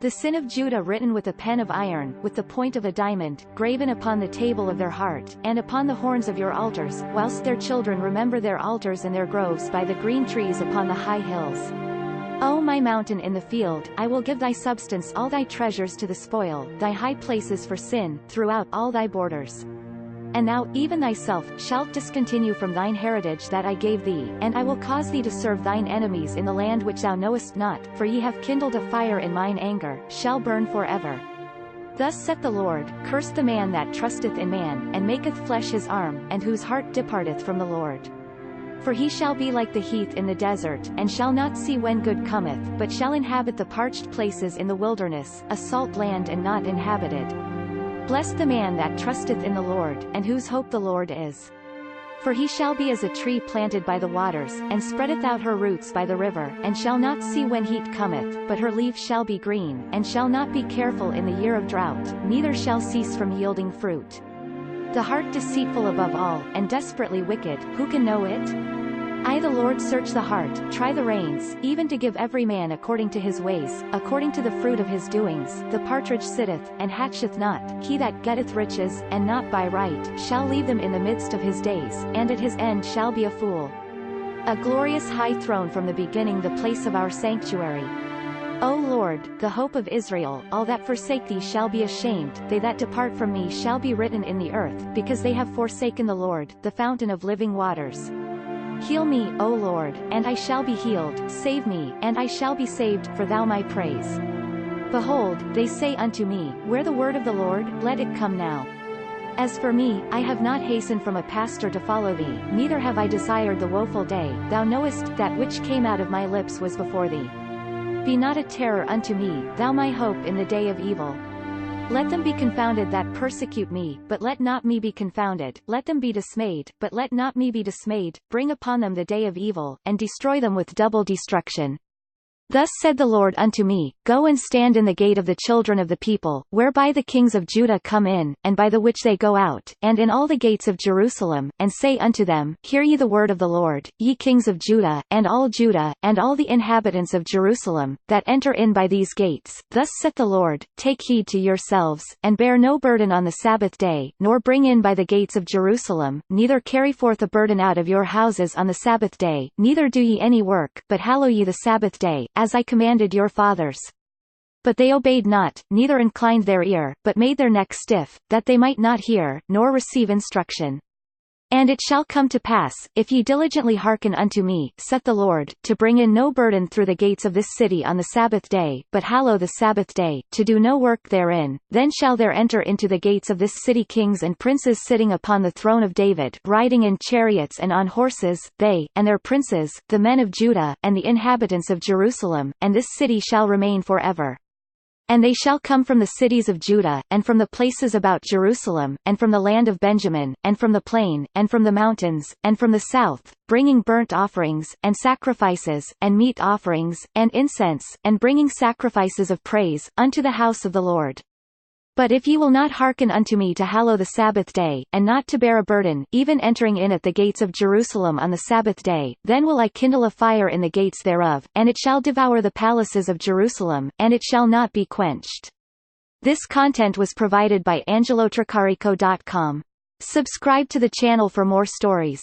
The sin of Judah written with a pen of iron, with the point of a diamond, graven upon the table of their heart, and upon the horns of your altars, whilst their children remember their altars and their groves by the green trees upon the high hills. O my mountain in the field, I will give thy substance all thy treasures to the spoil, thy high places for sin, throughout all thy borders. And thou, even thyself, shalt discontinue from thine heritage that I gave thee, and I will cause thee to serve thine enemies in the land which thou knowest not, for ye have kindled a fire in mine anger, shall burn forever. Thus saith the Lord, Curse the man that trusteth in man, and maketh flesh his arm, and whose heart departeth from the Lord. For he shall be like the heath in the desert, and shall not see when good cometh, but shall inhabit the parched places in the wilderness, a salt land and not inhabited. Bless the man that trusteth in the Lord, and whose hope the Lord is. For he shall be as a tree planted by the waters, and spreadeth out her roots by the river, and shall not see when heat cometh, but her leaf shall be green, and shall not be careful in the year of drought, neither shall cease from yielding fruit. The heart deceitful above all, and desperately wicked, who can know it? I the Lord search the heart, try the reins, even to give every man according to his ways, according to the fruit of his doings. The partridge sitteth, and hatcheth not, he that getteth riches, and not by right, shall leave them in the midst of his days, and at his end shall be a fool. A glorious high throne from the beginning, the place of our sanctuary. O Lord, the hope of Israel, all that forsake thee shall be ashamed, they that depart from me shall be written in the earth, because they have forsaken the Lord, the fountain of living waters. Heal me, O Lord, and I shall be healed, save me, and I shall be saved, for thou my praise. Behold, they say unto me, Where the word of the Lord? Let it come now. As for me, I have not hastened from a pastor to follow thee, neither have I desired the woeful day. Thou knowest, that which came out of my lips was before thee. Be not a terror unto me, thou my hope in the day of evil. Let them be confounded that persecute me, but let not me be confounded. Let them be dismayed, but let not me be dismayed. Bring upon them the day of evil, and destroy them with double destruction. Thus said the Lord unto me, Go and stand in the gate of the children of the people, whereby the kings of Judah come in, and by the which they go out, and in all the gates of Jerusalem, and say unto them, Hear ye the word of the Lord, ye kings of Judah, and all the inhabitants of Jerusalem, that enter in by these gates. Thus saith the Lord, Take heed to yourselves, and bear no burden on the Sabbath day, nor bring in by the gates of Jerusalem, neither carry forth a burden out of your houses on the Sabbath day, neither do ye any work, but hallow ye the Sabbath day, as I commanded your fathers. But they obeyed not, neither inclined their ear, but made their neck stiff, that they might not hear, nor receive instruction. And it shall come to pass, if ye diligently hearken unto me, saith the Lord, to bring in no burden through the gates of this city on the Sabbath day, but hallow the Sabbath day, to do no work therein, then shall there enter into the gates of this city kings and princes sitting upon the throne of David, riding in chariots and on horses, they, and their princes, the men of Judah, and the inhabitants of Jerusalem, and this city shall remain forever. And they shall come from the cities of Judah, and from the places about Jerusalem, and from the land of Benjamin, and from the plain, and from the mountains, and from the south, bringing burnt offerings, and sacrifices, and meat offerings, and incense, and bringing sacrifices of praise, unto the house of the Lord. But if ye will not hearken unto me to hallow the Sabbath day, and not to bear a burden, even entering in at the gates of Jerusalem on the Sabbath day, then will I kindle a fire in the gates thereof, and it shall devour the palaces of Jerusalem, and it shall not be quenched. This content was provided by angelotricarico.com. Subscribe to the channel for more stories.